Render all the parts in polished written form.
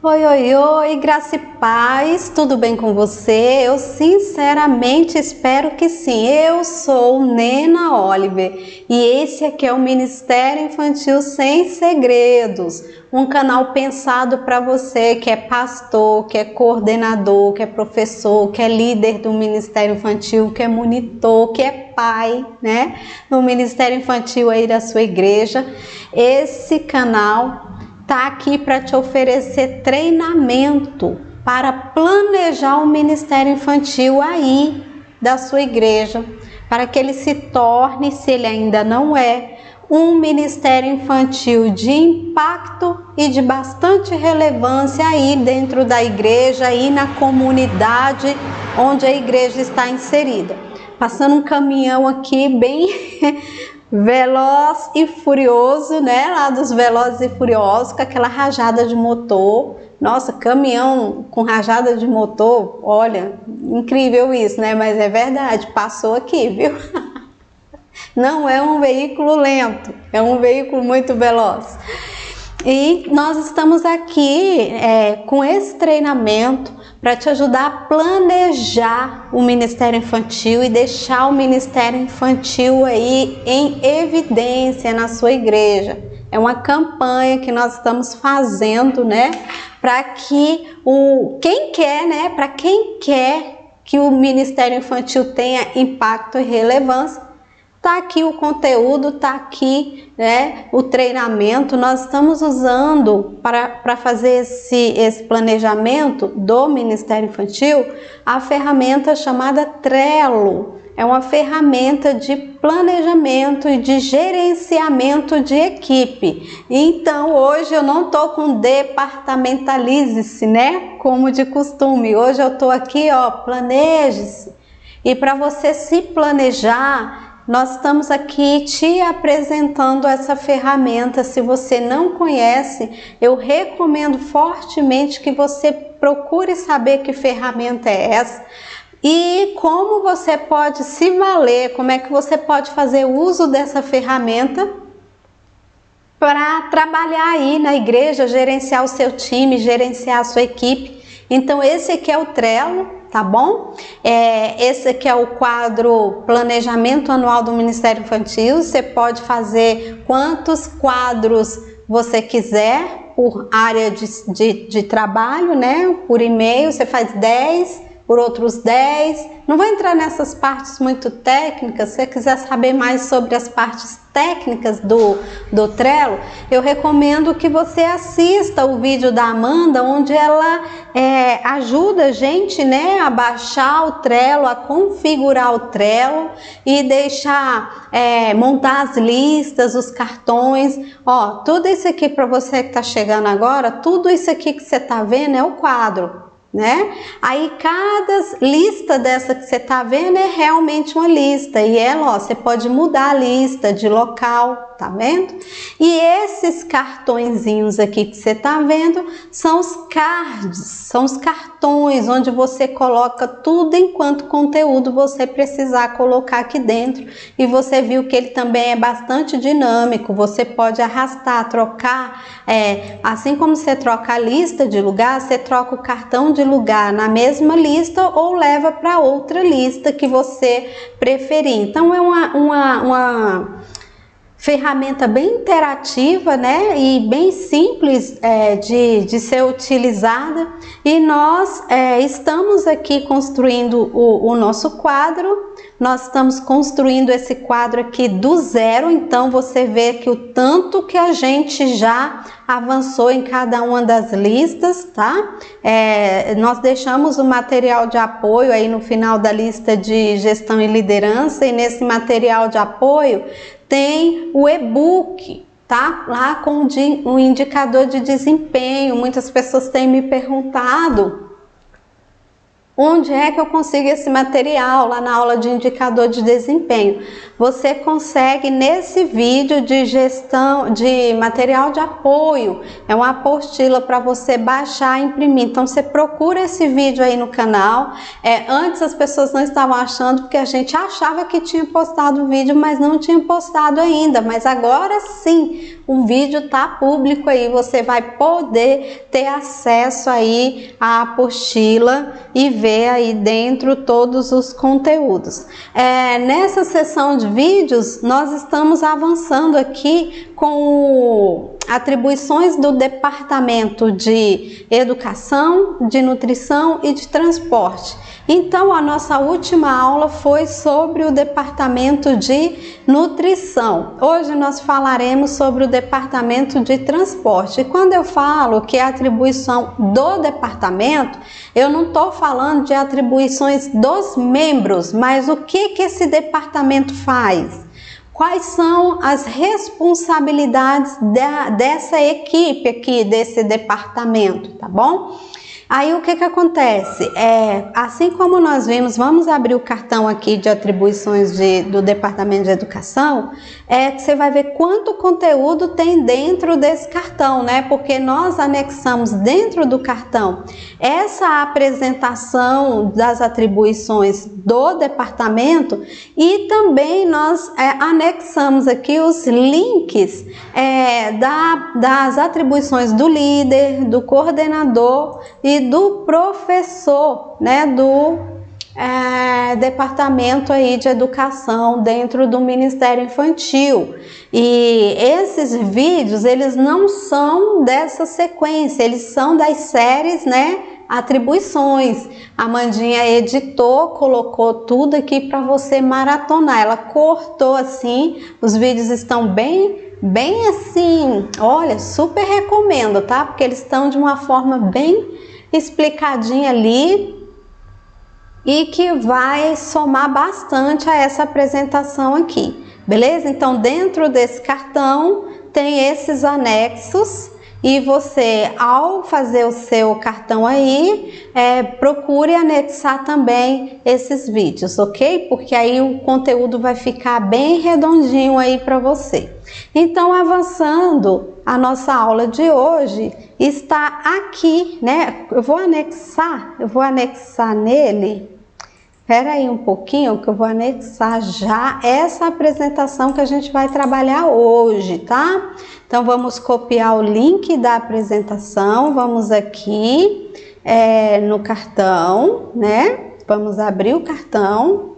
Oi, oi, oi, graça e paz, tudo bem com você? Eu sinceramente espero que sim. Eu sou Nena Oliver e esse aqui é o Ministério Infantil Sem Segredos, um canal pensado para você que é pastor, que é coordenador, que é professor, que é líder do Ministério Infantil, que é monitor, que é pai, né? No Ministério Infantil aí da sua igreja. Esse canal tá aqui para te oferecer treinamento para planejar o ministério infantil aí da sua igreja, para que ele se torne, se ele ainda não é, um ministério infantil de impacto e de bastante relevância aí dentro da igreja e na comunidade onde a igreja está inserida. Passando um caminhão aqui bem veloz e furioso, né? Lá dos Velozes e Furiosos, com aquela rajada de motor. Nossa, caminhão com rajada de motor, olha, incrível isso, né? Mas é verdade, passou aqui, viu? Não é um veículo lento, é um veículo muito veloz. E nós estamos aqui com esse treinamento para te ajudar a planejar o Ministério Infantil e deixar o Ministério Infantil aí em evidência na sua igreja. É uma campanha que nós estamos fazendo, né, para que quem quer que o Ministério Infantil tenha impacto e relevância. Tá aqui o conteúdo, tá aqui, né, o treinamento. Nós estamos usando para fazer esse planejamento do Ministério Infantil a ferramenta chamada Trello. É uma ferramenta de planejamento e de gerenciamento de equipe. Então hoje eu não tô com departamentalize-se, né, como de costume. Hoje eu tô aqui, ó, planeje-se. E para você se planejar, nós estamos aqui te apresentando essa ferramenta. Se você não conhece, eu recomendo fortemente que você procure saber que ferramenta é essa e como você pode se valer, como é que você pode fazer uso dessa ferramenta para trabalhar aí na igreja, gerenciar o seu time, gerenciar a sua equipe. Então esse aqui é o Trello, tá bom? Esse aqui é o quadro Planejamento Anual do Ministério Infantil. Você pode fazer quantos quadros você quiser por área de trabalho, né? Por e-mail, você faz 10, por outros 10. Não vou entrar nessas partes muito técnicas. Se você quiser saber mais sobre as partes técnicas do Trello, eu recomendo que você assista o vídeo da Amanda, onde ela ajuda a gente, né, a baixar o Trello, a configurar o Trello e deixar montar as listas, os cartões. Ó, tudo isso aqui para você que está chegando agora, tudo isso aqui que você está vendo é o quadro, né? Aí cada lista dessa que você tá vendo é realmente uma lista e ela, ó, você pode mudar a lista de local, tá vendo? E esses cartõezinhos aqui que você tá vendo são os cards, são os cartões onde você coloca tudo enquanto conteúdo você precisar colocar aqui dentro. E você viu que ele também é bastante dinâmico, você pode arrastar, trocar, assim como você troca a lista de lugar, você troca o cartão de lugar na mesma lista ou leva para outra lista que você preferir. Então é uma ferramenta bem interativa, né, e bem simples de ser utilizada. E nós estamos aqui construindo o nosso quadro. Nós estamos construindo esse quadro aqui do zero, então você vê que o tanto que a gente já avançou em cada uma das listas, tá? Nós deixamos o material de apoio aí no final da lista de gestão e liderança, e nesse material de apoio tem o e-book, tá? Lá com o indicador de desempenho. Muitas pessoas têm me perguntado Onde é que eu consigo esse material? Lá na aula de indicador de desempenho. Você consegue nesse vídeo de gestão de material de apoio. É uma apostila para você baixar e imprimir. Então você procura esse vídeo aí no canal. Antes as pessoas não estavam achando, porque a gente achava que tinha postado o vídeo, mas não tinha postado ainda. Mas agora sim, o vídeo está público aí. Você vai poder ter acesso aí à apostila e ver aí dentro todos os conteúdos. Nessa sessão de vídeos, nós estamos avançando aqui com atribuições do Departamento de Educação, de Nutrição e de Transporte. Então, a nossa última aula foi sobre o Departamento de Nutrição. Hoje nós falaremos sobre o Departamento de Transporte. E quando eu falo que é atribuição do departamento, eu não estou falando de atribuições dos membros, mas o que esse departamento faz? Quais são as responsabilidades dessa equipe aqui, desse departamento, tá bom? Aí o que acontece? Assim como nós vimos, vamos abrir o cartão aqui de atribuições do Departamento de Educação, que você vai ver quanto conteúdo tem dentro desse cartão, né? Porque nós anexamos dentro do cartão essa apresentação das atribuições do departamento e também nós anexamos aqui os links das atribuições do líder, do coordenador e do professor, né, do departamento aí de educação dentro do Ministério Infantil. E esses vídeos, eles não são dessa sequência, eles são das séries, né, atribuições. A Amandinha editou, colocou tudo aqui para você maratonar. Ela cortou assim, os vídeos estão bem assim, olha, super recomendo, tá? Porque eles estão de uma forma bem explicadinha ali e que vai somar bastante a essa apresentação aqui, beleza? Então, dentro desse cartão tem esses anexos e você, ao fazer o seu cartão aí, procure anexar também esses vídeos, ok? Porque aí o conteúdo vai ficar bem redondinho aí para você. Então, avançando, a nossa aula de hoje está aqui, né? Eu vou anexar nele. Espera aí um pouquinho que eu vou anexar já essa apresentação que a gente vai trabalhar hoje, tá? Então, vamos copiar o link da apresentação, vamos aqui no cartão, né? Vamos abrir o cartão.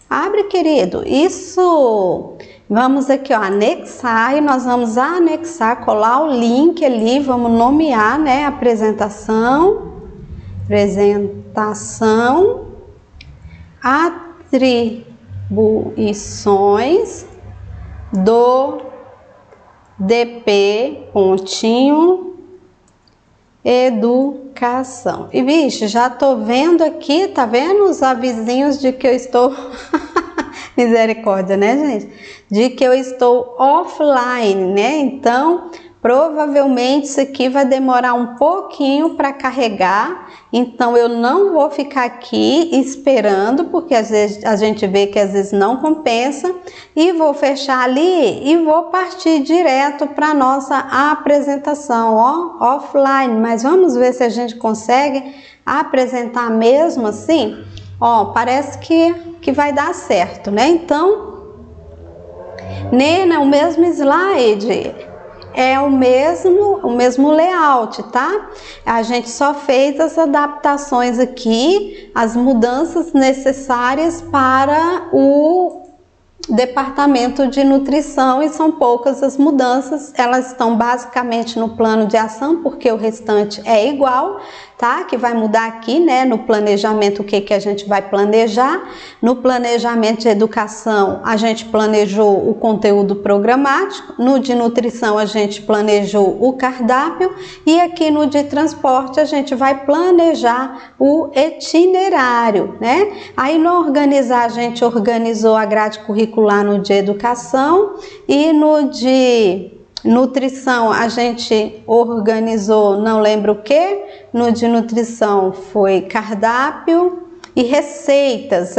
Abre, querido, isso! Vamos aqui, ó, anexar, e nós vamos anexar, colar o link ali, vamos nomear, né, apresentação, atribuições do DP, pontinho, educação. E, vixe, já tô vendo aqui, tá vendo os avisinhos de que eu estou... Misericórdia, né, gente? De que eu estou offline, né? Então, provavelmente isso aqui vai demorar um pouquinho para carregar. Então, eu não vou ficar aqui esperando, porque às vezes a gente vê que às vezes não compensa. E vou fechar ali e vou partir direto para nossa apresentação, ó, offline. Mas vamos ver se a gente consegue apresentar mesmo assim. Ó, parece que vai dar certo, né? Então, Nena, o mesmo slide, é o mesmo layout, tá? A gente só fez as adaptações aqui, as mudanças necessárias para o Departamento de Nutrição, e são poucas as mudanças, elas estão basicamente no plano de ação, porque o restante é igual, tá? Que vai mudar aqui, né, no planejamento, o que a gente vai planejar. No planejamento de educação, a gente planejou o conteúdo programático, no de nutrição a gente planejou o cardápio, e aqui no de transporte a gente vai planejar o itinerário, né? Aí no organizar a gente organizou a grade curricular no de educação, e no de Nutrição, a gente organizou, não lembro o que, no de nutrição foi cardápio e receitas,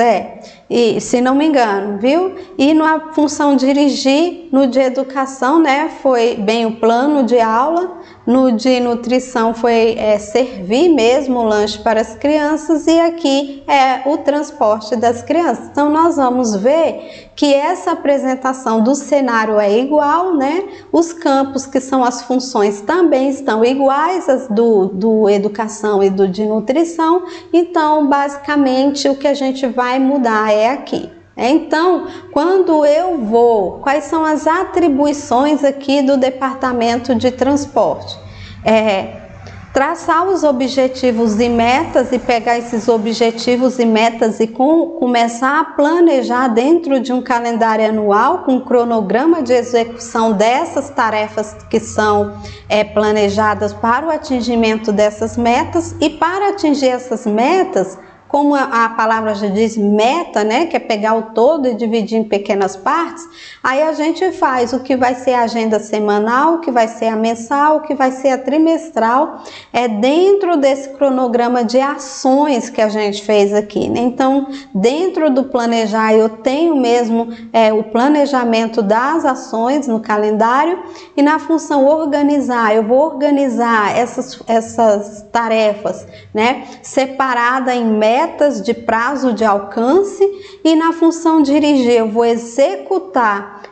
e se não me engano, viu? E na função dirigir, no de educação, né, foi bem o plano de aula, no de nutrição foi servir mesmo o lanche para as crianças, e aqui é o transporte das crianças. Então nós vamos ver que essa apresentação do cenário é igual, né? Os campos, que são as funções, também estão iguais, as do educação e do de nutrição. Então basicamente o que a gente vai mudar é aqui. Então, quando eu vou, quais são as atribuições aqui do departamento de transporte? Traçar os objetivos e metas, e pegar esses objetivos e metas e começar a planejar dentro de um calendário anual com um cronograma de execução dessas tarefas que são planejadas para o atingimento dessas metas. E para atingir essas metas, como a palavra já diz, meta, né, que é pegar o todo e dividir em pequenas partes, aí a gente faz o que vai ser a agenda semanal, o que vai ser a mensal, o que vai ser a trimestral, dentro desse cronograma de ações que a gente fez aqui, né? Então, dentro do planejar, eu tenho mesmo o planejamento das ações no calendário, e na função organizar, eu vou organizar essas tarefas, né, separada em metas de prazo de alcance, e na função dirigir eu vou executar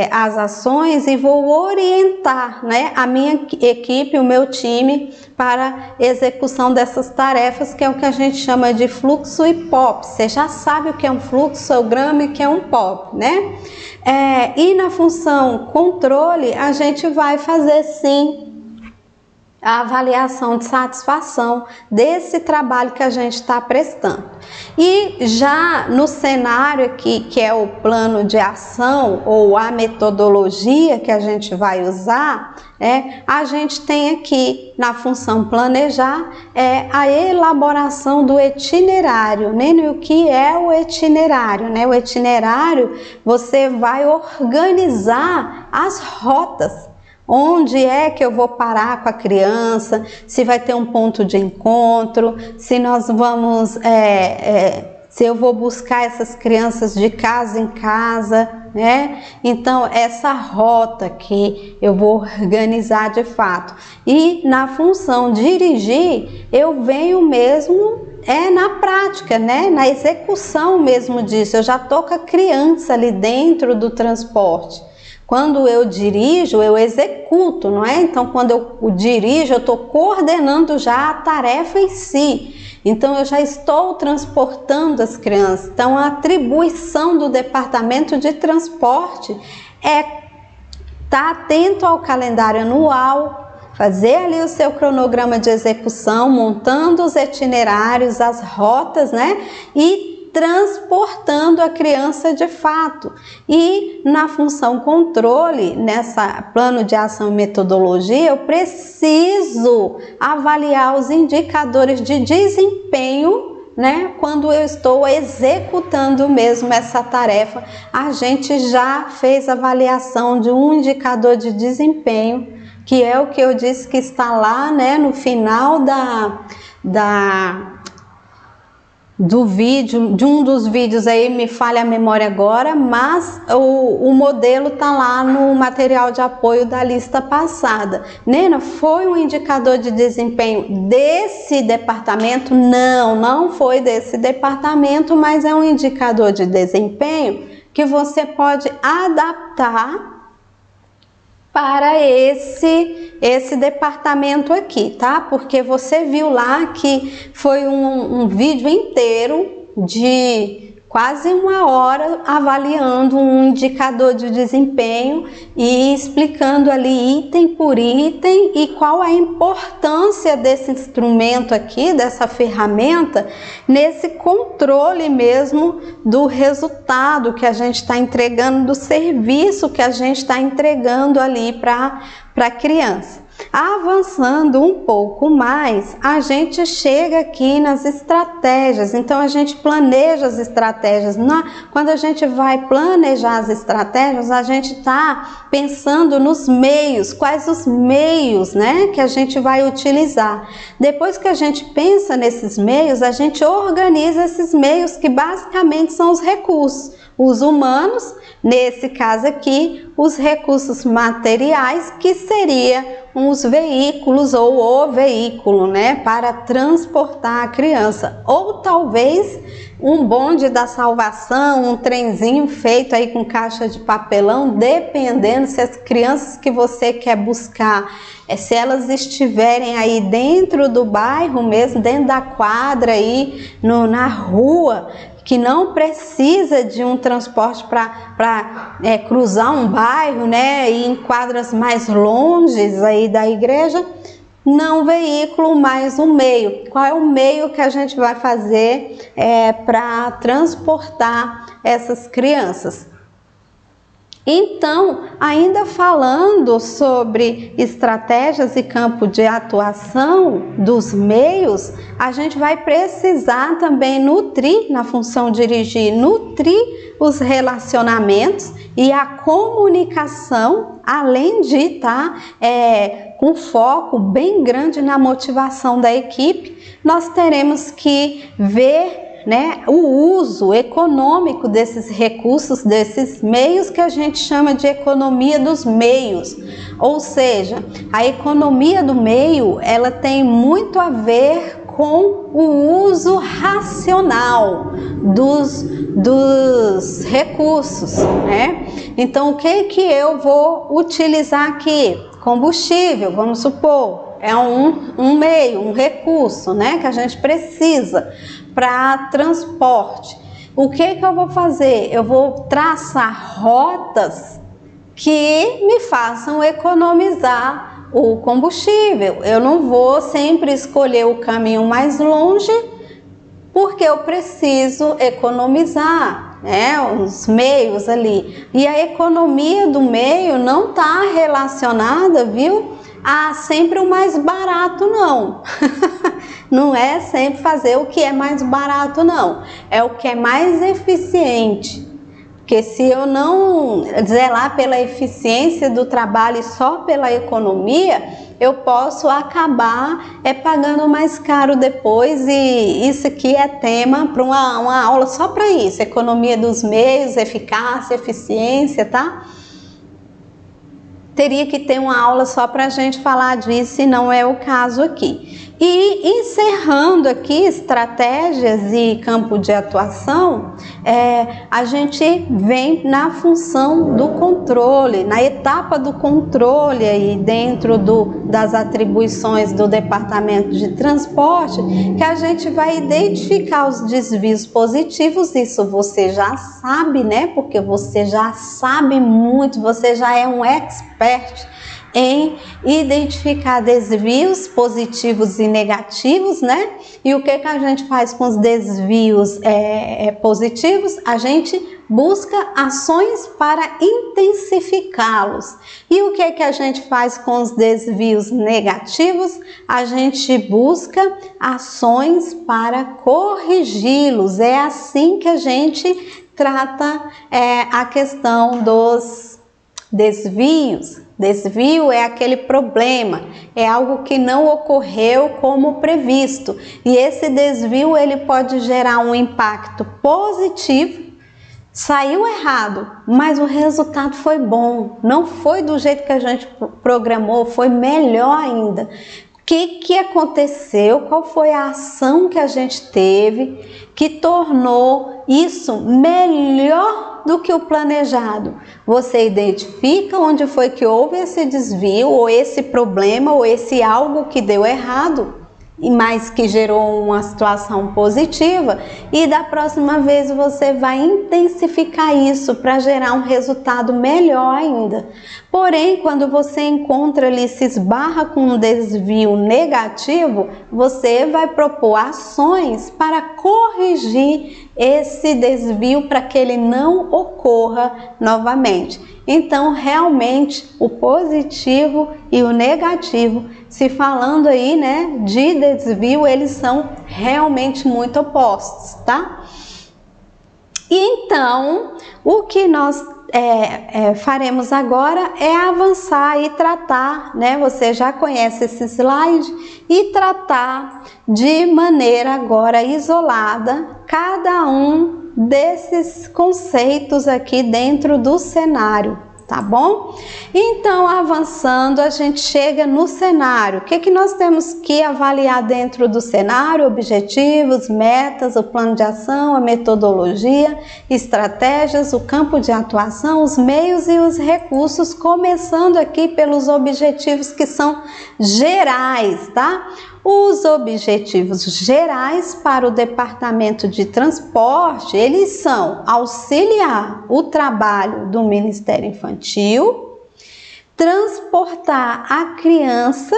as ações e vou orientar, né, a minha equipe, o meu time, para execução dessas tarefas, que é o que a gente chama de fluxo e POP. Você já sabe o que é um fluxograma e o que é um POP, né? E na função controle a gente vai fazer sim a avaliação de satisfação desse trabalho que a gente está prestando. E já no cenário aqui, que é o plano de ação ou a metodologia que a gente vai usar, a gente tem aqui na função planejar a elaboração do itinerário, né? E o que é o itinerário, né? O itinerário, você vai organizar as rotas. Onde é que eu vou parar com a criança, se vai ter um ponto de encontro, se nós vamos, se eu vou buscar essas crianças de casa em casa, né? Então, essa rota que eu vou organizar de fato. E na função dirigir, eu venho mesmo na prática, né? Na execução mesmo disso. Eu já estou com a criança ali dentro do transporte. Quando eu dirijo, eu executo, não é? Então, quando eu dirijo, eu estou coordenando já a tarefa em si. Então, eu já estou transportando as crianças. Então, a atribuição do departamento de transporte é estar atento ao calendário anual, fazer ali o seu cronograma de execução, montando os itinerários, as rotas, né? E transportando a criança de fato. E na função controle, nessa plano de ação e metodologia, eu preciso avaliar os indicadores de desempenho, né? Quando eu estou executando mesmo essa tarefa, a gente já fez avaliação de um indicador de desempenho, que é o que eu disse que está lá, né, no final do vídeo, de um dos vídeos aí, me falha a memória agora, mas o modelo tá lá no material de apoio da lista passada. Nena, foi um indicador de desempenho desse departamento? Não foi desse departamento, mas é um indicador de desempenho que você pode adaptar para esse departamento aqui, tá? Porque você viu lá que foi um vídeo inteiro de quase 1 hora avaliando um indicador de desempenho e explicando ali item por item e qual a importância desse instrumento aqui, dessa ferramenta, nesse controle mesmo do resultado que a gente está entregando, do serviço que a gente está entregando ali para a criança. Avançando um pouco mais, a gente chega aqui nas estratégias. Então a gente planeja as estratégias. Quando a gente vai planejar as estratégias, a gente está pensando nos meios, quais os meios, né, que a gente vai utilizar. Depois que a gente pensa nesses meios, a gente organiza esses meios, que basicamente são os recursos, os humanos, nesse caso aqui, os recursos materiais, que seria os veículos ou o veículo, né, para transportar a criança, ou talvez um bonde da salvação, um trenzinho feito aí com caixa de papelão, dependendo se as crianças que você quer buscar, se elas estiverem aí dentro do bairro mesmo, dentro da quadra aí, na rua, que não precisa de um transporte para cruzar um bairro, né, e em quadras mais longes aí da igreja, não veículo, mas um meio. Qual é o meio que a gente vai fazer para transportar essas crianças? Então, ainda falando sobre estratégias e campo de atuação dos meios, a gente vai precisar também nutrir, na função dirigir, nutrir os relacionamentos e a comunicação, além de estar com foco bem grande na motivação da equipe. Nós teremos que ver, né, o uso econômico desses recursos, desses meios, que a gente chama de economia dos meios. Ou seja, a economia do meio, ela tem muito a ver com o uso racional dos recursos, né? Então, o que eu vou utilizar aqui? Combustível, vamos supor, é um meio, um recurso, né, que a gente precisa para transporte. O que eu vou fazer? Eu vou traçar rotas que me façam economizar o combustível. Eu não vou sempre escolher o caminho mais longe, porque eu preciso economizar, né, os meios ali. E a economia do meio não está relacionada, viu, a sempre o mais barato, não. Não é sempre fazer o que é mais barato, não. É o que é mais eficiente. Porque se eu não zelar pela eficiência do trabalho e só pela economia, eu posso acabar pagando mais caro depois, e isso aqui é tema para uma aula só para isso, economia dos meios, eficácia, eficiência, tá? Teria que ter uma aula só para a gente falar disso, e não é o caso aqui. E encerrando aqui estratégias e campo de atuação, a gente vem na função do controle, na etapa do controle aí dentro das atribuições do Departamento de Transporte, que a gente vai identificar os desvios positivos. Isso você já sabe, né? Porque você já sabe muito, você já é um expert em identificar desvios positivos e negativos, né? E o que a gente faz com os desvios positivos? A gente busca ações para intensificá-los. E o que a gente faz com os desvios negativos? A gente busca ações para corrigi-los. É assim que a gente trata a questão dos desvios. Desvio é aquele problema, é algo que não ocorreu como previsto. E esse desvio, ele pode gerar um impacto positivo. Saiu errado, mas o resultado foi bom. Não foi do jeito que a gente programou, foi melhor ainda. O que aconteceu? Qual foi a ação que a gente teve que tornou isso melhor do que o planejado? Você identifica onde foi que houve esse desvio, ou esse problema, ou esse algo que deu errado, mas que gerou uma situação positiva, e da próxima vez você vai intensificar isso para gerar um resultado melhor ainda. Porém, quando você encontra ali, se esbarra com um desvio negativo, você vai propor ações para corrigir esse desvio para que ele não ocorra novamente. Então, realmente, o positivo e o negativo, se falando aí, né, de desvio, eles são realmente muito opostos, tá? E então, o que nós faremos agora é avançar e tratar, né? Você já conhece esse slide, e tratar de maneira agora isolada cada um desses conceitos aqui dentro do cenário, tá bom? Então, avançando, a gente chega no cenário. O que que nós temos que avaliar dentro do cenário? Objetivos, metas, o plano de ação, a metodologia, estratégias, o campo de atuação, os meios e os recursos, começando aqui pelos objetivos que são gerais, tá? Os objetivos gerais para o departamento de transporte, eles são auxiliar o trabalho do Ministério Infantil, transportar a criança,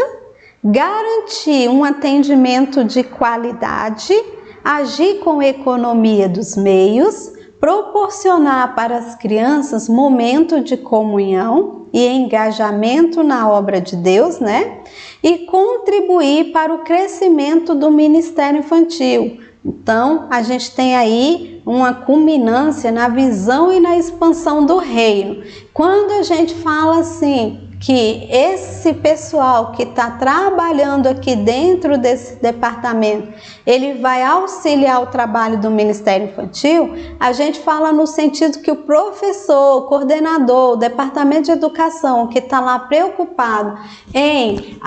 garantir um atendimento de qualidade, agir com economia dos meios, proporcionar para as crianças momento de comunhão e engajamento na obra de Deus, né? E contribuir para o crescimento do Ministério Infantil. Então, a gente tem aí uma culminância na visão e na expansão do reino. Quando a gente fala assim, que esse pessoal que está trabalhando aqui dentro desse departamento, ele vai auxiliar o trabalho do Ministério Infantil, a gente fala no sentido que o professor, o coordenador, o departamento de educação que está lá preocupado em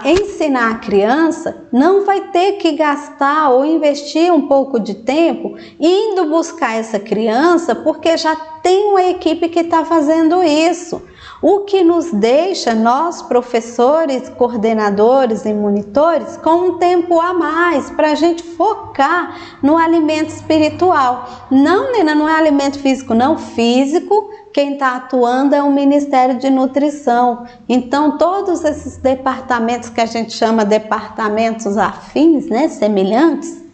ensinar a criança, não vai ter que gastar ou investir um pouco de tempo indo buscar essa criança, porque já tem uma equipe que está fazendo isso. O que nos deixa, nós professores, coordenadores e monitores, com um tempo a mais para a gente focar no alimento espiritual. Não, Nena, não é alimento físico, não. Físico, quem está atuando é o Ministério de Nutrição. Então, todos esses departamentos que a gente chama departamentos afins, né, semelhantes,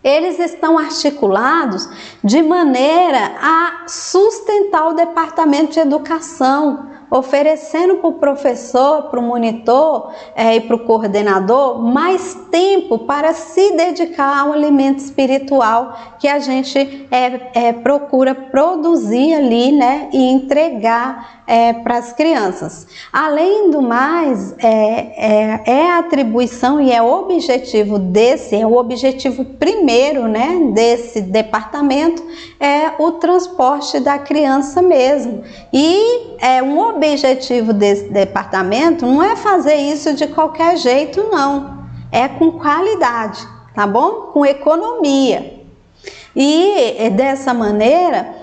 eles estão articulados de maneira a sustentar o departamento de educação, oferecendo para o professor, para o monitor e para o coordenador mais tempo para se dedicar ao alimento espiritual que a gente procura produzir ali, né, e entregar para as crianças. Além do mais, a atribuição e é objetivo é o objetivo primeiro, né, desse departamento, é o transporte da criança mesmo. E um objetivo desse departamento não é fazer isso de qualquer jeito, não. É com qualidade, tá bom? Com economia. E dessa maneira,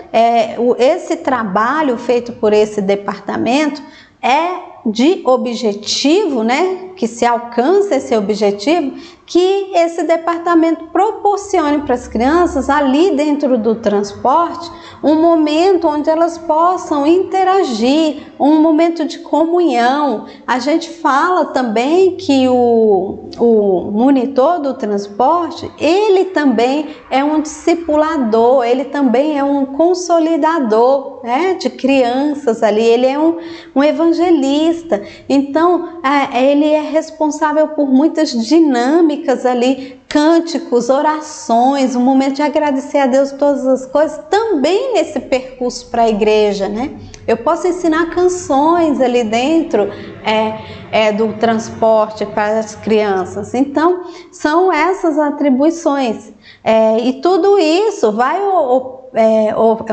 esse trabalho feito por esse departamento é de objetivo, né? Que se alcança esse objetivo, que esse departamento proporcione para as crianças ali dentro do transporte um momento onde elas possam interagir, um momento de comunhão. A gente fala também que o monitor do transporte, ele também é um discipulador, ele também é um consolidador, né, de crianças ali, ele é um evangelista. Então, ele é responsável por muitas dinâmicas ali, cânticos, orações, um momento de agradecer a Deus todas as coisas, também nesse percurso para a igreja, né? Eu posso ensinar canções ali dentro do transporte para as crianças. Então, são essas atribuições. E tudo isso vai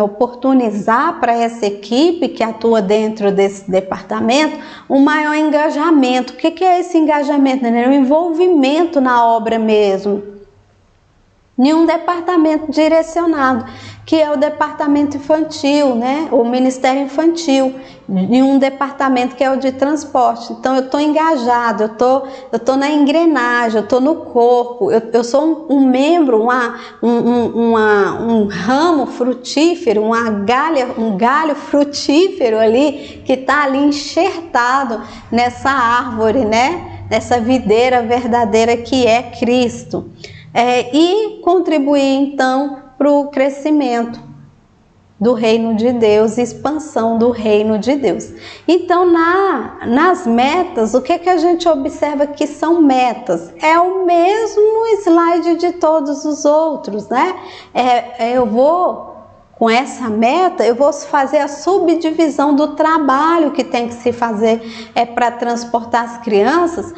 oportunizar para essa equipe que atua dentro desse departamento um maior engajamento. O que é esse engajamento? É o envolvimento na obra mesmo. Em um departamento direcionado, que é o departamento infantil, né? O Ministério Infantil, e um departamento que é o de transporte. Então eu estou engajado, eu tô na engrenagem, eu estou no corpo, eu sou um membro, um ramo frutífero, um galho frutífero ali, que está ali enxertado nessa árvore, né? Nessa videira verdadeira que é Cristo. E contribuir então para o crescimento do reino de Deus, expansão do reino de Deus. Então, nas metas, o que a gente observa que são metas? É o mesmo slide de todos os outros, né? Com essa meta, eu vou fazer a subdivisão do trabalho que tem que se fazer para transportar as crianças,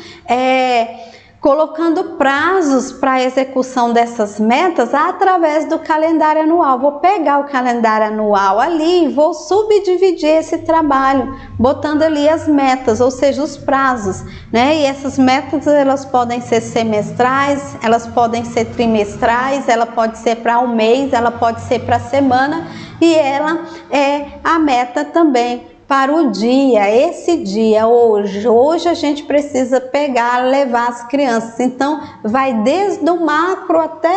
colocando prazos para a execução dessas metas através do calendário anual. Vou pegar o calendário anual ali e vou subdividir esse trabalho, botando ali as metas, ou seja, os prazos, né? E essas metas, elas podem ser semestrais, elas podem ser trimestrais, ela pode ser para um mês, ela pode ser para a semana, e ela é a meta também para o dia, esse dia, hoje a gente precisa pegar, levar as crianças. Então, vai desde o macro até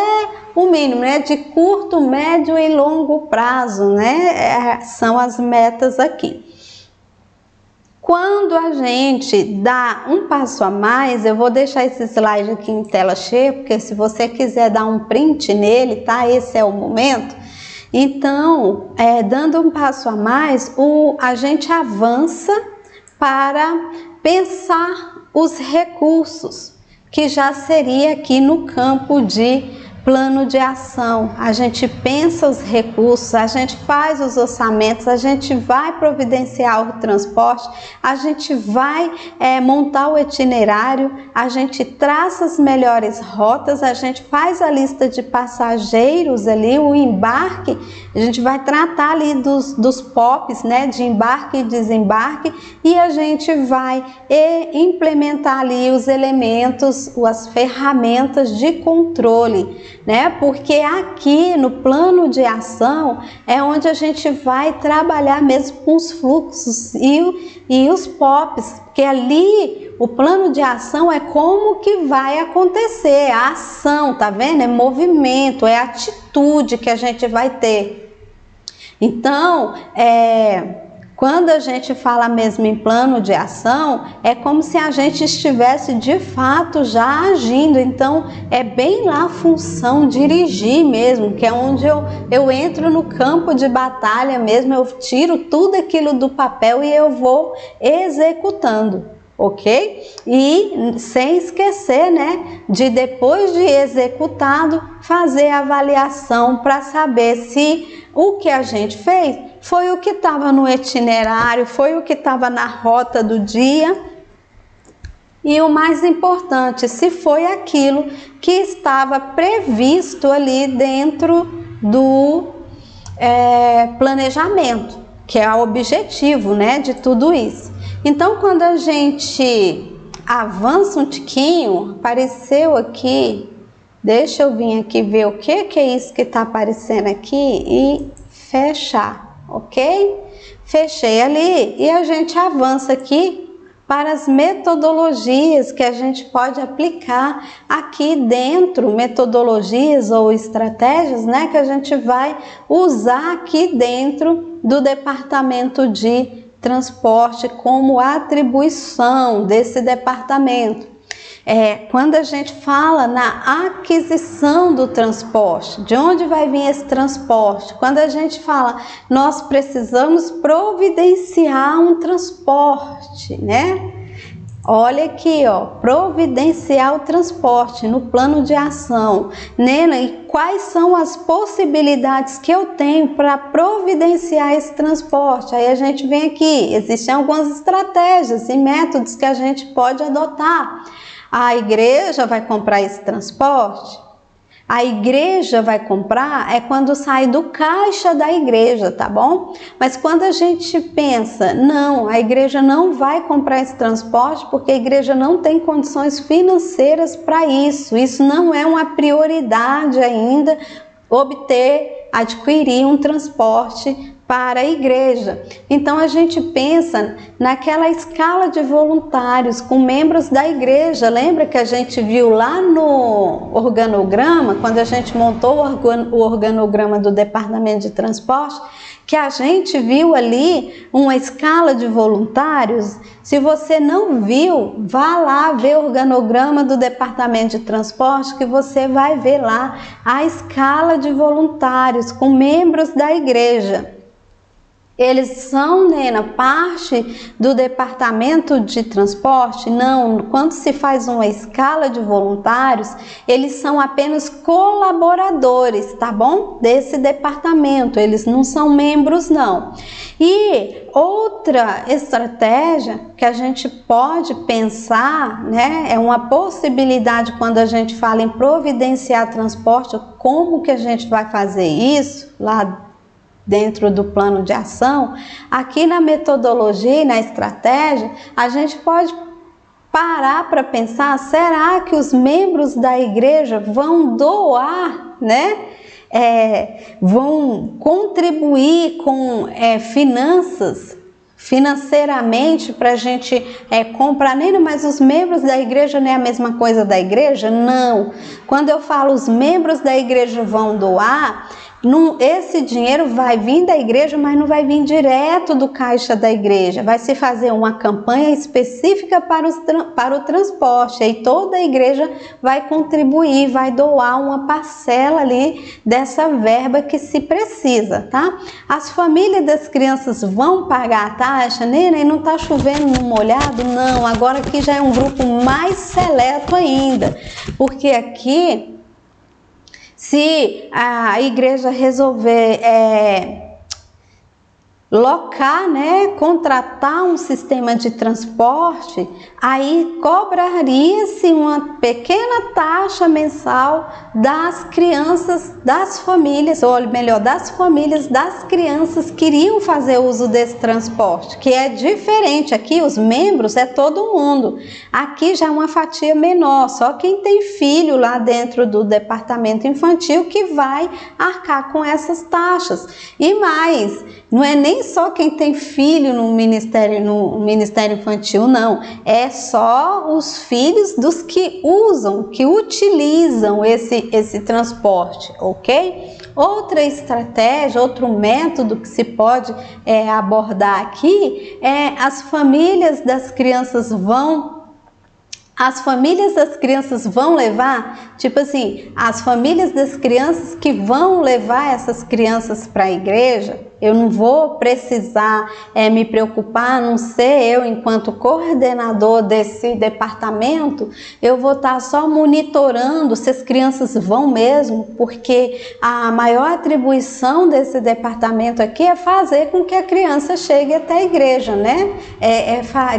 o mínimo, né? De curto, médio e longo prazo, né? São as metas aqui. Quando a gente dá um passo a mais, eu vou deixar esse slide aqui em tela cheia, porque se você quiser dar um print nele, tá? Esse é o momento. Então, dando um passo a mais, a gente avança para pensar os recursos, que já seria aqui no campo de plano de ação. A gente pensa os recursos, a gente faz os orçamentos, a gente vai providenciar o transporte, a gente vai montar o itinerário, a gente traça as melhores rotas, a gente faz a lista de passageiros ali, o embarque, a gente vai tratar ali dos POPs, né, de embarque e desembarque, e a gente vai implementar ali os elementos, as ferramentas de controle, né? Porque aqui no plano de ação é onde a gente vai trabalhar mesmo com os fluxos e os POPs, porque ali o plano de ação é como que vai acontecer a ação, tá vendo? É movimento, é atitude que a gente vai ter. Então, quando a gente fala mesmo em plano de ação, é como se a gente estivesse de fato já agindo. Então, é bem lá a função dirigir mesmo, que é onde eu entro no campo de batalha mesmo, eu tiro tudo aquilo do papel e eu vou executando, ok? E sem esquecer, né, de depois de executado, fazer a avaliação para saber se o que a gente fez foi o que estava no itinerário, foi o que estava na rota do dia, e o mais importante, se foi aquilo que estava previsto ali dentro do planejamento, que é o objetivo, né, de tudo isso. Então, quando a gente avança um tiquinho, apareceu aqui, deixa eu vir aqui ver o que é isso que está aparecendo aqui e fechar. Ok? Fechei ali e a gente avança aqui para as metodologias que a gente pode aplicar aqui dentro, metodologias ou estratégias, né, que a gente vai usar aqui dentro do departamento de transporte como atribuição desse departamento. Quando a gente fala na aquisição do transporte, de onde vai vir esse transporte? Quando a gente fala, nós precisamos providenciar um transporte, né? Olha aqui, ó, providenciar o transporte no plano de ação. Nena, e quais são as possibilidades que eu tenho para providenciar esse transporte? Aí a gente vem aqui, existem algumas estratégias e métodos que a gente pode adotar. A igreja vai comprar esse transporte? A igreja vai comprar quando sai do caixa da igreja, tá bom? Mas quando a gente pensa, não, a igreja não vai comprar esse transporte porque a igreja não tem condições financeiras para isso. Isso não é uma prioridade ainda, obter adquirir um transporte para a igreja. Então a gente pensa naquela escala de voluntários com membros da igreja. Lembra que a gente viu lá no organograma, quando a gente montou o organograma do Departamento de Transporte, que a gente viu ali uma escala de voluntários? Se você não viu, vá lá ver o organograma do Departamento de Transporte, que você vai ver lá a escala de voluntários com membros da igreja. Eles são, Nena, parte do departamento de transporte? Não, quando se faz uma escala de voluntários, eles são apenas colaboradores, tá bom? Desse departamento, eles não são membros, não. E outra estratégia que a gente pode pensar, né, é uma possibilidade quando a gente fala em providenciar transporte, como que a gente vai fazer isso lá dentro do plano de ação. Aqui na metodologia e na estratégia, a gente pode parar para pensar, será que os membros da igreja vão doar, né? Vão contribuir com financeiramente para a gente comprar nele, mas os membros da igreja não é a mesma coisa da igreja? Não. Quando eu falo os membros da igreja vão doar, esse dinheiro vai vir da igreja, mas não vai vir direto do caixa da igreja. Vai se fazer uma campanha específica para o transporte. Aí toda a igreja vai contribuir, vai doar uma parcela ali dessa verba que se precisa, tá? As famílias das crianças vão pagar a taxa, Nena, e não tá chovendo no molhado? Não, agora aqui já é um grupo mais seleto ainda, porque aqui, se a igreja resolver locar, né, contratar um sistema de transporte, aí cobraria-se uma pequena taxa mensal das crianças, das famílias, ou melhor, das famílias das crianças que iriam fazer uso desse transporte, que é diferente. Aqui os membros é todo mundo, aqui já é uma fatia menor, só quem tem filho lá dentro do departamento infantil que vai arcar com essas taxas. E mais, não é nem só quem tem filho no Ministério Infantil, não. É só os filhos dos que utilizam esse transporte, ok? Outra estratégia, outro método que se pode abordar aqui é as famílias das crianças vão levar, tipo assim, as famílias das crianças que vão levar essas crianças para a igreja, eu não vou precisar me preocupar, a não ser eu, enquanto coordenador desse departamento, eu vou estar só monitorando se as crianças vão mesmo, porque a maior atribuição desse departamento aqui é fazer com que a criança chegue até a igreja, né?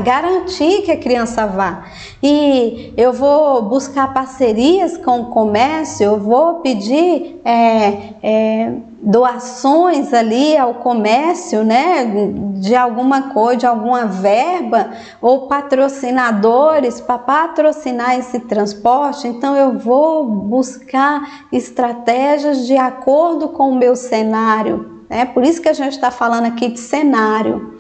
Garantir que a criança vá. E eu vou buscar parcerias com o comércio, eu vou pedir doações ali ao comércio, né, de alguma coisa, de alguma verba, ou patrocinadores para patrocinar esse transporte. Então eu vou buscar estratégias de acordo com o meu cenário, né? Por isso que a gente está falando aqui de cenário.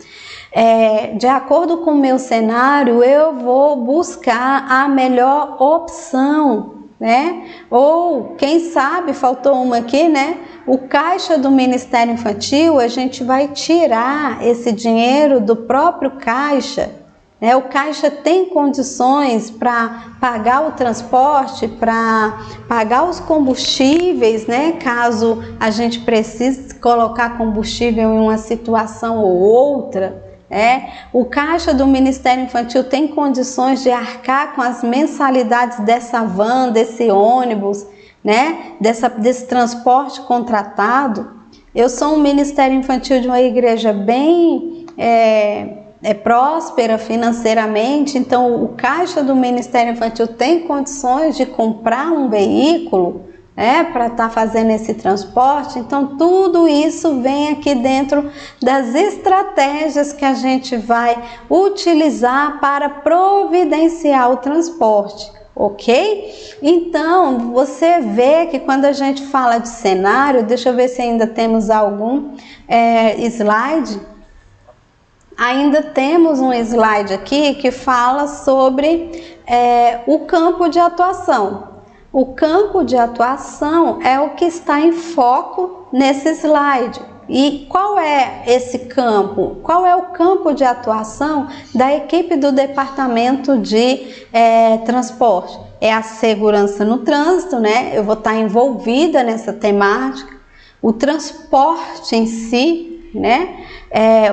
De acordo com o meu cenário, eu vou buscar a melhor opção, né? Ou quem sabe, faltou uma aqui, né? O caixa do Ministério Infantil, a gente vai tirar esse dinheiro do próprio caixa, né? O caixa tem condições para pagar o transporte, para pagar os combustíveis, né? Caso a gente precise colocar combustível em uma situação ou outra. O caixa do Ministério Infantil tem condições de arcar com as mensalidades dessa van, desse ônibus, né? Desse transporte contratado. Eu sou um Ministério Infantil de uma igreja bem próspera financeiramente, então o caixa do Ministério Infantil tem condições de comprar um veículo para estar fazendo esse transporte. Então tudo isso vem aqui dentro das estratégias que a gente vai utilizar para providenciar o transporte, ok? Então, você vê que quando a gente fala de cenário, deixa eu ver se ainda temos algum slide. Ainda temos um slide aqui que fala sobre o campo de atuação. O campo de atuação é o que está em foco nesse slide. E qual é esse campo? Qual é o campo de atuação da equipe do Departamento de Transporte? É a segurança no trânsito, né? Eu vou estar envolvida nessa temática. O transporte em si, né?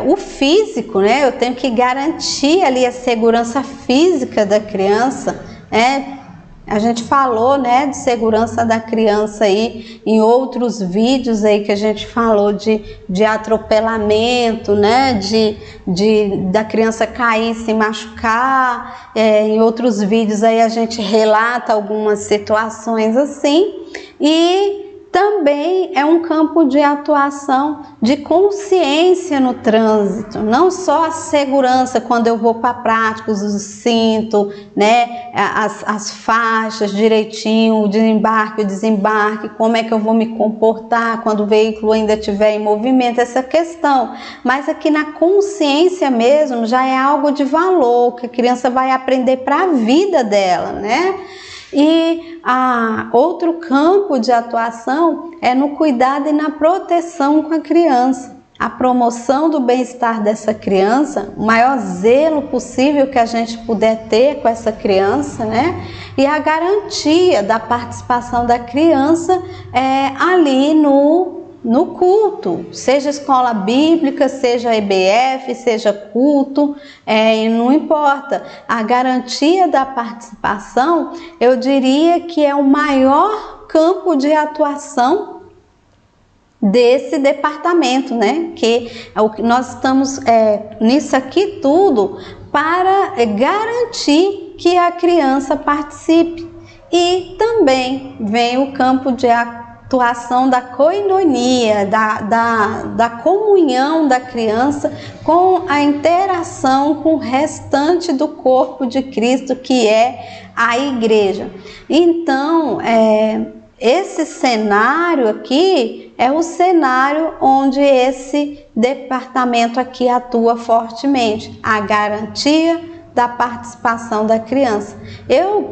O físico, né? Eu tenho que garantir ali a segurança física da criança, né? A gente falou, né, de segurança da criança aí em outros vídeos aí que a gente falou de atropelamento, né, da criança cair, se machucar. Em outros vídeos aí a gente relata algumas situações assim. E também é um campo de atuação de consciência no trânsito, não só a segurança quando eu vou para práticos, o cinto, né, as faixas direitinho, o embarque, o desembarque, como é que eu vou me comportar quando o veículo ainda estiver em movimento, essa questão. Mas aqui na consciência mesmo já é algo de valor, que a criança vai aprender para a vida dela, né? E outro campo de atuação é no cuidado e na proteção com a criança. A promoção do bem-estar dessa criança, o maior zelo possível que a gente puder ter com essa criança, né? E a garantia da participação da criança ali no culto, seja escola bíblica, seja EBF, seja culto, não importa. A garantia da participação, eu diria que é o maior campo de atuação desse departamento, né? Que nós estamos nisso aqui tudo para garantir que a criança participe. E também vem o campo de atuação da koinonia, da comunhão da criança com a interação com o restante do corpo de Cristo, que é a igreja. Então, esse cenário aqui é o cenário onde esse departamento aqui atua fortemente, a garantia da participação da criança. Eu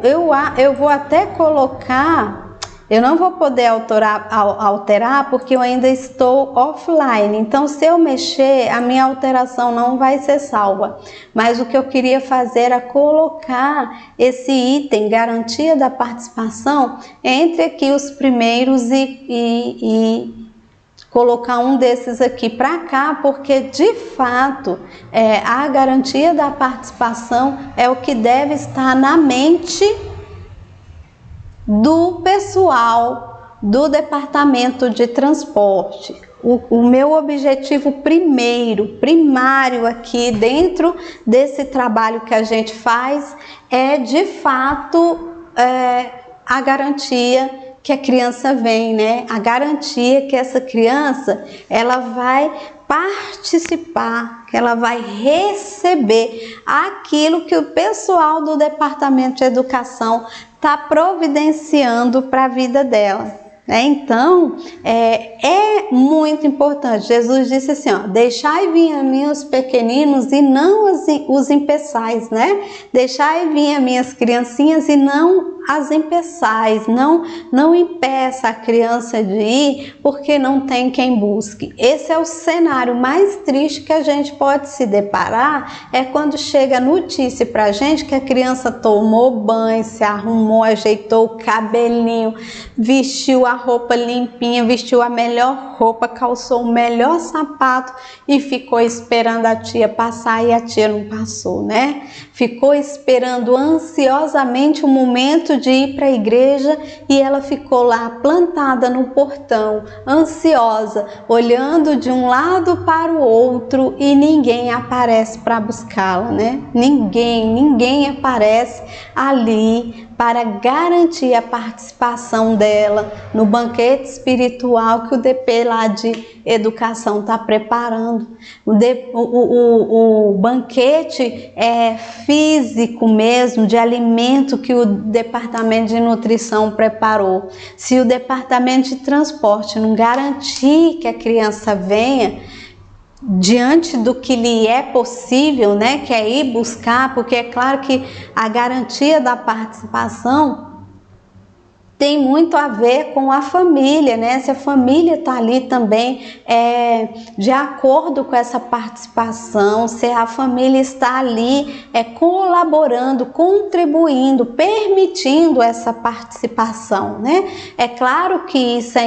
vou até colocar, eu não vou poder alterar porque eu ainda estou offline, então se eu mexer, a minha alteração não vai ser salva. Mas o que eu queria fazer era colocar esse item, garantia da participação, entre aqui os primeiros e colocar um desses aqui para cá, porque de fato a garantia da participação é o que deve estar na mente do pessoal do Departamento de Transporte. O meu objetivo primário aqui dentro desse trabalho que a gente faz é de fato a garantia que a criança vem, né? A garantia que essa criança ela vai participar, que ela vai receber aquilo que o pessoal do Departamento de Educação está providenciando para a vida dela. Então, é muito importante. Jesus disse assim, ó, deixai vir a mim os pequeninos e não os impeçais, né? Deixai vir a mim as criancinhas e não as impeçais, não impeça a criança de ir porque não tem quem busque. Esse é o cenário mais triste que a gente pode se deparar, é quando chega a notícia pra gente que a criança tomou banho, se arrumou, ajeitou o cabelinho, vestiu a roupa limpinha, vestiu a melhor roupa, calçou o melhor sapato e ficou esperando a tia passar e a tia não passou, né? Ficou esperando ansiosamente o momento de ir para a igreja e ela ficou lá plantada no portão, ansiosa, olhando de um lado para o outro e ninguém aparece para buscá-la, né? Ninguém aparece ali para garantir a participação dela no banquete espiritual que o DP lá de educação está preparando. O banquete físico mesmo, de alimento que o departamento de nutrição preparou. Se o departamento de transporte não garantir que a criança venha, diante do que lhe é possível, né, que é ir buscar, porque é claro que a garantia da participação tem muito a ver com a família, né? Se a família está ali também de acordo com essa participação, se a família está ali colaborando, contribuindo, permitindo essa participação, né? É claro que isso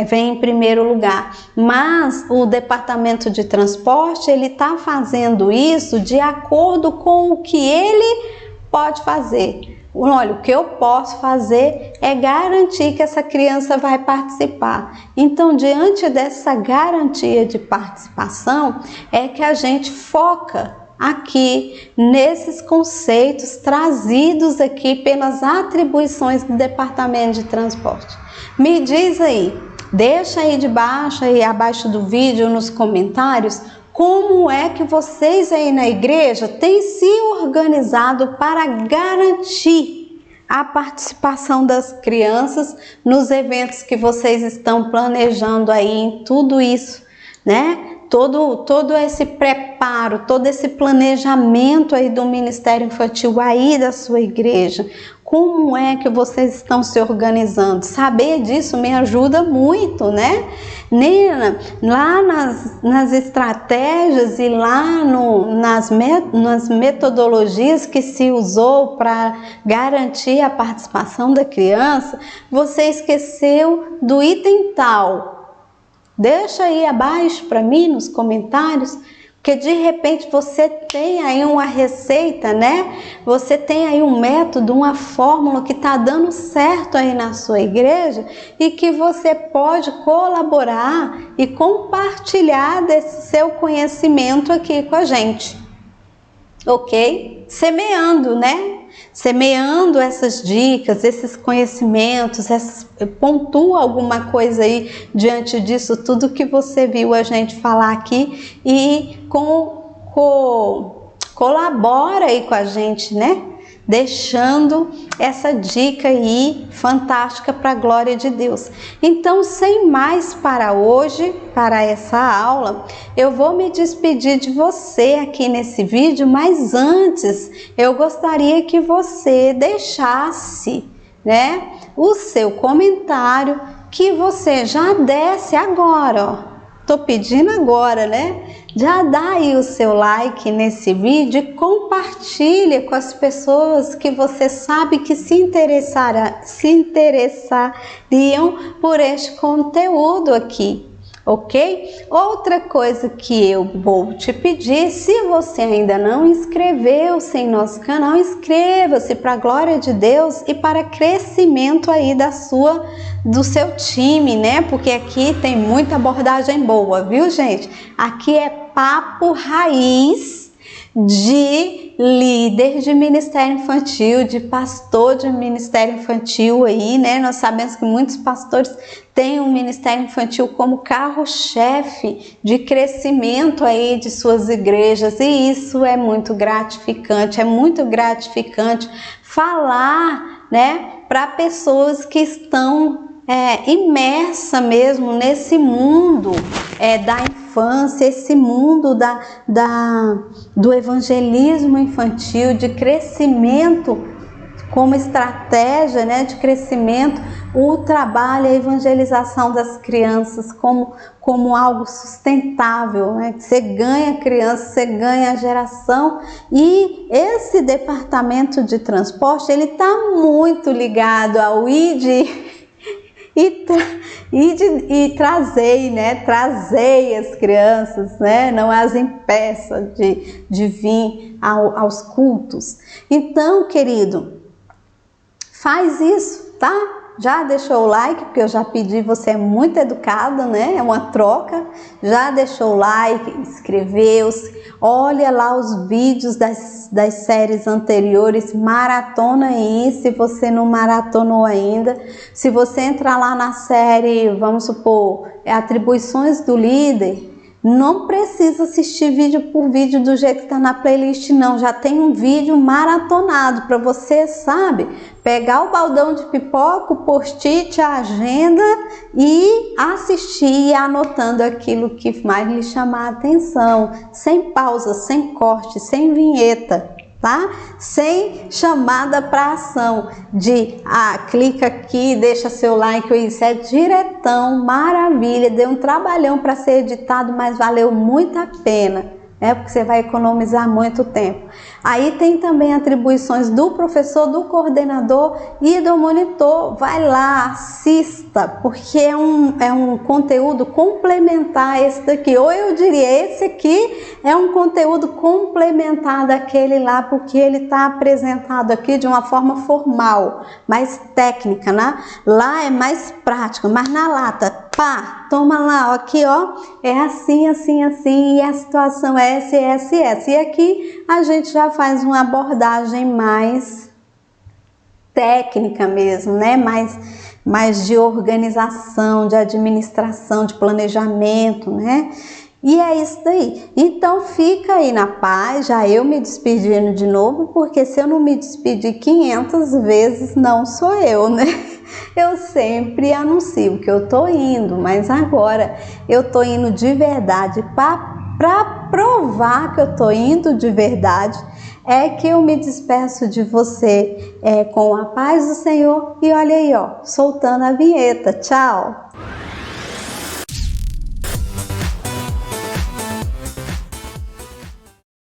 vem em primeiro lugar, mas o departamento de transporte ele está fazendo isso de acordo com o que ele pode fazer. Olha, o que eu posso fazer é garantir que essa criança vai participar. Então, diante dessa garantia de participação, é que a gente foca aqui nesses conceitos trazidos aqui pelas atribuições do Departamento de Transporte. Me diz aí, deixa aí debaixo, aí abaixo do vídeo, nos comentários, como é que vocês aí na igreja têm se organizado para garantir a participação das crianças nos eventos que vocês estão planejando aí, em tudo isso, né? Todo esse preparo, todo esse planejamento aí do Ministério Infantil aí da sua igreja. Como é que vocês estão se organizando? Saber disso me ajuda muito, né? Nena, lá nas estratégias e lá nas metodologias que se usou para garantir a participação da criança, você esqueceu do item tal. Deixa aí abaixo para mim nos comentários, porque de repente você tem aí uma receita, né? Você tem aí um método, uma fórmula que está dando certo aí na sua igreja e que você pode colaborar e compartilhar desse seu conhecimento aqui com a gente, ok? Semeando, né? Semeando essas dicas, esses conhecimentos, pontua alguma coisa aí diante disso tudo que você viu a gente falar aqui e colabora aí com a gente, né? Deixando essa dica aí fantástica para a glória de Deus. Então, sem mais para hoje, para essa aula, eu vou me despedir de você aqui nesse vídeo, mas antes eu gostaria que você deixasse, né, o seu comentário, que você já desse agora, ó. Tô pedindo agora, né? Já dá aí o seu like nesse vídeo e compartilha com as pessoas que você sabe que se interessariam por este conteúdo aqui, ok? Outra coisa que eu vou te pedir, se você ainda não inscreveu-se em nosso canal, inscreva-se para a glória de Deus e para crescimento aí do seu time, né? Porque aqui tem muita abordagem boa, viu, gente? Aqui é papo raiz de líder de ministério infantil, de pastor de ministério infantil aí, né? Nós sabemos que muitos pastores têm o ministério infantil como carro-chefe de crescimento aí de suas igrejas, e isso é muito gratificante falar, né, para pessoas que estão imersa mesmo nesse mundo da infância, esse mundo do evangelismo infantil, de crescimento como estratégia, né, de crescimento, o trabalho, a evangelização das crianças como algo sustentável, né? Você ganha criança, você ganha geração, e esse departamento de transporte ele está muito ligado ao e trazei as crianças, né? Não as impeça de vir aos cultos. Então, querido, faz isso, tá? Já deixou o like, porque eu já pedi, você é muito educada, né? É uma troca. Já deixou o like, inscreveu-se, olha lá os vídeos das séries anteriores, maratona aí, se você não maratonou ainda. Se você entrar lá na série, vamos supor, Atribuições do Líder, não precisa assistir vídeo por vídeo do jeito que está na playlist, não. Já tem um vídeo maratonado para você, sabe? Pegar o baldão de pipoca, o post-it, a agenda e assistir e anotando aquilo que mais lhe chamar a atenção. Sem pausa, sem corte, sem vinheta. Tá? Sem chamada para ação de clica aqui, deixa seu like, isso é diretão, maravilha, deu um trabalhão para ser editado, mas valeu muito a pena, né? Porque você vai economizar muito tempo. Aí tem também atribuições do professor, do coordenador e do monitor. Vai lá, assista, porque é um conteúdo complementar esse daqui. Ou eu diria, esse aqui é um conteúdo complementar daquele lá, porque ele está apresentado aqui de uma forma formal, mais técnica, né? Lá é mais prática, mas na lata, pá, toma lá, aqui ó, é assim, assim, assim, e a situação é essa, essa e essa. E aqui a gente já faz uma abordagem mais técnica mesmo, né? Mais de organização, de administração, de planejamento, né? E é isso daí. Então fica aí na paz, já eu me despedindo de novo, porque se eu não me despedir 500 vezes, não sou eu, né? Eu sempre anuncio que eu tô indo, mas agora eu tô indo de verdade para provar que eu tô indo de verdade. É que eu me despeço de você com a paz do Senhor e olha aí, ó, soltando a vinheta. Tchau!